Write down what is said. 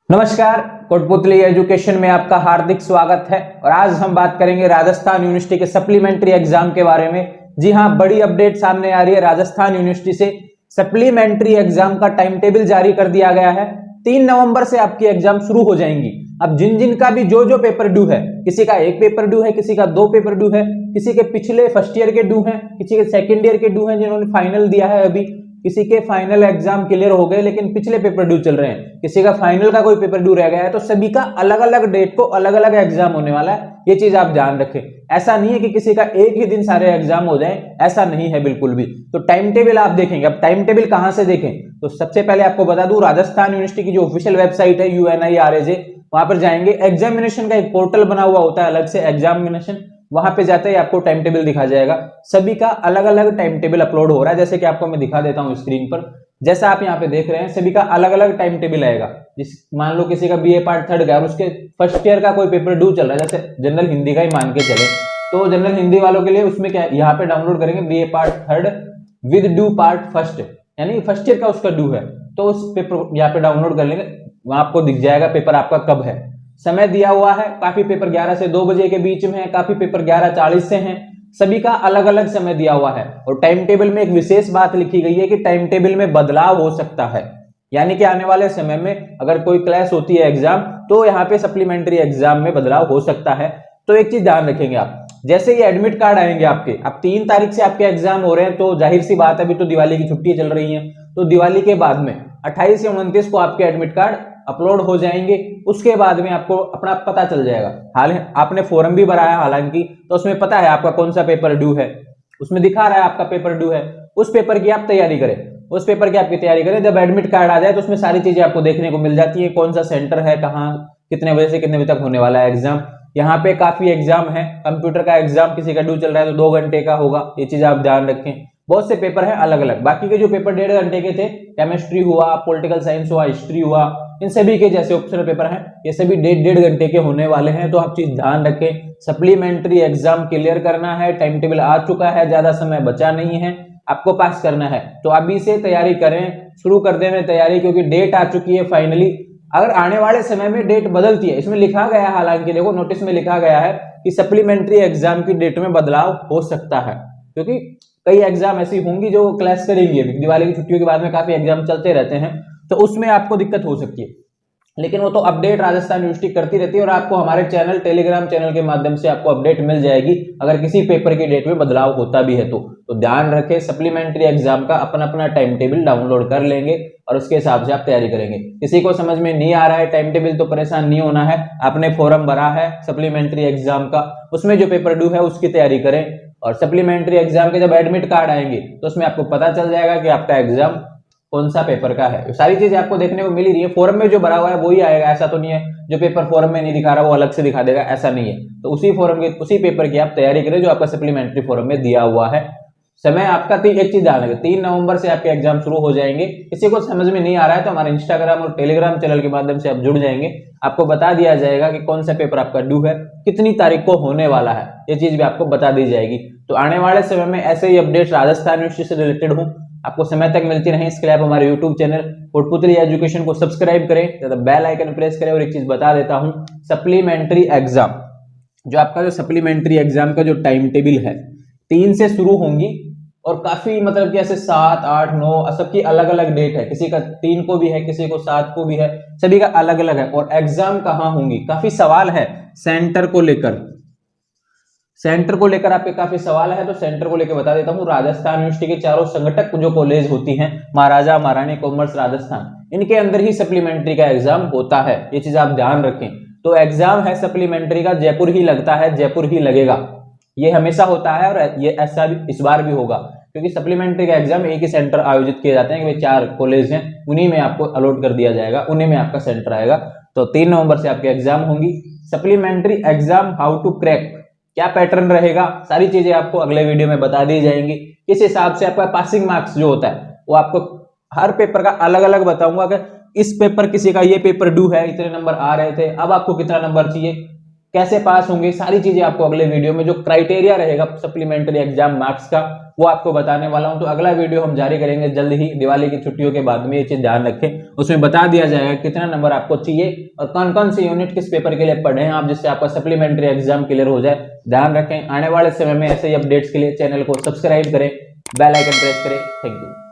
नमस्कार, कोटपुतली एजुकेशन में आपका हार्दिक स्वागत है। और आज हम बात करेंगे राजस्थान यूनिवर्सिटी के सप्लीमेंट्री एग्जाम के बारे में। जी हां, बड़ी अपडेट सामने आ रही है। राजस्थान यूनिवर्सिटी से सप्लीमेंट्री एग्जाम का टाइम टेबल जारी कर दिया गया है। 3 नवंबर से आपकी एग्जाम शुरू हो जाएंगी। अब जिन का भी जो पेपर ड्यू है, किसी का 1 पेपर ड्यू है, किसी का 2 पेपर ड्यू है, किसी के पिछले फर्स्ट ईयर के ड्यू हैं, किसी के सेकेंड ईयर के ड्यू हैं जिन्होंने फाइनल दिया है, अभी किसी के फाइनल एग्जाम क्लियर हो गए लेकिन पिछले पेपर ड्यू चल रहे हैं, किसी का फाइनल का कोई पेपर ड्यू रह गया है, तो सभी का अलग अलग डेट को अलग अलग एग्जाम होने वाला है। ये चीज आप ध्यान रखें। ऐसा नहीं है कि किसी का एक ही दिन सारे एग्जाम हो जाए, ऐसा नहीं है बिल्कुल भी। तो टाइम टेबल आप देखेंगे। अब टाइम टेबल कहां से देखें, तो सबसे पहले आपको बता दूं, राजस्थान यूनिवर्सिटी की जो ऑफिशियल वेबसाइट है UNIRAJ, वहां पर जाएंगे। एग्जामिनेशन का एक पोर्टल बना हुआ होता है अलग से, एग्जामिनेशन, वहां पे जाते ही आपको टाइम टेबल दिखा जाएगा। सभी का अलग अलग टाइम टेबल अपलोड हो रहा है, जैसे कि आपको मैं दिखा देता हूं स्क्रीन पर। जैसा आप यहाँ पे देख रहे हैं, सभी का अलग अलग टाइम टेबल आएगा। जिस मान लो किसी का BA पार्ट 3 का और उसके फर्स्ट ईयर का कोई पेपर ड्यू चल रहा है, जैसे जनरल हिंदी का ही मान के चले, तो जनरल हिंदी वालों के लिए उसमें क्या यहाँ पे डाउनलोड करेंगे BA part 3 with due part first, यानी फर्स्ट ईयर का उसका ड्यू है, तो उस पेपर यहाँ पे डाउनलोड कर लेंगे। वहां आपको दिख जाएगा पेपर आपका कब है। समय दिया हुआ है, काफी पेपर 11 से 2 बजे के बीच में है, काफी पेपर 11:40 से हैं। सभी का अलग अलग समय दिया हुआ है। और टाइम टेबल में एक विशेष बात लिखी गई है कि टाइम टेबल में बदलाव हो सकता है, यानी कि आने वाले समय में अगर कोई क्लास होती है एग्जाम, तो यहाँ पे सप्लीमेंट्री एग्जाम में बदलाव हो सकता है। तो एक चीज ध्यान रखेंगे आप, जैसे ये एडमिट कार्ड आएंगे आपके, अब 3 तारीख से आपके एग्जाम हो रहे हैं, तो जाहिर सी बात है, अभी तो दिवाली की छुट्टियां चल रही हैं, तो दिवाली के बाद में 28 या 29 को आपके एडमिट कार्ड अपलोड हो जाएंगे। उसके बाद में आपको अपना पता चल जाएगा। हाल आपने फॉर्म भी भराया हालांकि, तो उसमें पता है आपका कौन सा पेपर ड्यू है, उसमें दिखा रहा है आपका पेपर ड्यू है। उस पेपर की आप तैयारी करें, उस पेपर की आपकी तैयारी करें। जब एडमिट कार्ड आ जाए तो उसमें सारी चीजें आपको देखने को मिल जाती है, कौन सा सेंटर है, कहाँ, कितने बजे से कितने बजे तक होने वाला है एग्जाम। यहाँ पे काफी एग्जाम है। कंप्यूटर का एग्जाम किसी का ड्यू चल रहा है तो 2 घंटे का होगा, ये चीज आप ध्यान रखें। बहुत से पेपर हैं अलग अलग। बाकी के जो पेपर 1.5 घंटे के थे, केमिस्ट्री हुआ, पॉलिटिकल साइंस हुआ, हिस्ट्री हुआ, इन सभी के जैसे ऑप्शनल पेपर हैं, ये सभी 1.5 घंटे के होने वाले हैं। तो आप चीज ध्यान रखें, सप्लीमेंट्री एग्जाम क्लियर करना है, टाइम टेबल आ चुका है, ज्यादा समय बचा नहीं है, आपको पास करना है। तो अभी से तैयारी करें, शुरू कर दें तैयारी, क्योंकि डेट आ चुकी है फाइनली। अगर आने वाले समय में डेट बदलती है, इसमें लिखा गया है, हालांकि देखो नोटिस में लिखा गया है कि सप्लीमेंट्री एग्जाम की डेट में बदलाव हो सकता है, क्योंकि कई एग्जाम ऐसी होंगी जो क्लास करेंगी। दिवाली की छुट्टियों के बाद में काफी एग्जाम चलते रहते हैं, तो उसमें आपको दिक्कत हो सकती है। लेकिन वो तो अपडेट राजस्थान यूनिवर्सिटी करती रहती है, और आपको हमारे चैनल, टेलीग्राम चैनल के माध्यम से आपको अपडेट मिल जाएगी अगर किसी पेपर की डेट में बदलाव होता भी है। तो ध्यान रखें, सप्लीमेंट्री एग्जाम का अपना अपना टाइम टेबल डाउनलोड कर लेंगे और उसके हिसाब से आप तैयारी करेंगे। किसी को समझ में नहीं आ रहा है टाइम टेबल, तो परेशान नहीं होना है। आपने फॉर्म भरा है सप्लीमेंट्री एग्जाम का, उसमें जो पेपर ड्यू है उसकी तैयारी करें। और सप्लीमेंट्री एग्जाम के जब एडमिट कार्ड आएंगे तो उसमें आपको पता चल जाएगा कि आपका एग्जाम कौन सा पेपर का है। सारी चीजें आपको देखने को मिल ही रही है। फॉर्म में जो भरा हुआ है वही आएगा, ऐसा तो नहीं है जो पेपर फॉर्म में नहीं दिखा रहा वो अलग से दिखा देगा, ऐसा नहीं है। तो उसी फॉर्म के, उसी पेपर की आप तैयारी करें जो आपका सप्लीमेंट्री फॉर्म में दिया हुआ है। समय आपका एक चीज ध्यान रखें, 3 नवंबर से आपके एग्जाम शुरू हो जाएंगे। किसी को समझ में नहीं आ रहा है तो हमारे इंस्टाग्राम और टेलीग्राम चैनल के माध्यम से आप जुड़ जाएंगे, आपको बता दिया जाएगा कि कौन सा पेपर आपका ड्यू है, कितनी तारीख को होने वाला है, ये चीज भी आपको बता दी जाएगी। तो आने वाले समय में ऐसे ही अपडेट्स राजस्थान यूनिवर्सिटी से रिलेटेड हूँ आपको समय तक मिलती रहे, इसके लिए आप हमारे यूट्यूब चैनल कोटपुतली एजुकेशन को सब्सक्राइब करें, बेल आइकन प्रेस करें। और एक चीज बता देता हूं, सप्लीमेंट्री एग्जाम, जो आपका जो सप्लीमेंट्री एग्जाम का जो टाइम टेबल है, 3 से शुरू होंगी, और काफी मतलब कि ऐसे 7, 8, 9 सबकी अलग अलग डेट है। किसी का 3 को भी है, किसी को 7 को भी है, सभी का अलग अलग है। और एग्जाम कहाँ होंगी, काफी सवाल है सेंटर को लेकर। सेंटर को लेकर आपके काफी सवाल है, तो सेंटर को लेकर बता देता हूं। राजस्थान यूनिवर्सिटी के चारों संगठक जो कॉलेज होती हैं, महाराजा, महारानी, कॉमर्स, राजस्थान, इनके अंदर ही सप्लीमेंट्री का एग्जाम होता है, ये चीज आप ध्यान रखें। तो एग्जाम है सप्लीमेंट्री का, जयपुर ही लगता है, जयपुर ही लगेगा, ये हमेशा होता है। और ये ऐसा भी इस बार भी होगा, क्योंकि सप्लीमेंट्री का एग्जाम एक ही सेंटर आयोजित किए जाते हैं, कि 4 कॉलेज हैं, उन्हीं में आपको अलॉट कर दिया जाएगा, उन्हीं में आपका सेंटर आएगा। तो 3 नवंबर से आपके एग्जाम होंगी। Supplementary exam how to crack, क्या पैटर्न रहेगा, सारी चीजें आपको अगले वीडियो में बता दी जाएंगी। किस हिसाब से आपका पासिंग मार्क्स जो होता है वो आपको हर पेपर का अलग अलग बताऊंगा कि इस पेपर, किसी का ये पेपर ड्यू है, इतने नंबर आ रहे थे, अब आपको कितना नंबर चाहिए, कैसे पास होंगे, सारी चीजें आपको अगले वीडियो में, जो क्राइटेरिया रहेगा सप्लीमेंट्री एग्जाम मार्क्स का, वो आपको बताने वाला हूं। तो अगला वीडियो हम जारी करेंगे जल्द ही, दिवाली की छुट्टियों के बाद में। ये चीज ध्यान रखें, उसमें बता दिया जाएगा कितना नंबर आपको चाहिए और कौन कौन सी यूनिट किस पेपर के लिए पढ़े हैं आप, जिससे आपका सप्लीमेंट्री एग्जाम क्लियर हो जाए। ध्यान रखें, आने वाले समय में ऐसे ही अपडेट्स के लिए चैनल को सब्सक्राइब करें, बेल आइकन प्रेस करें। Thank you.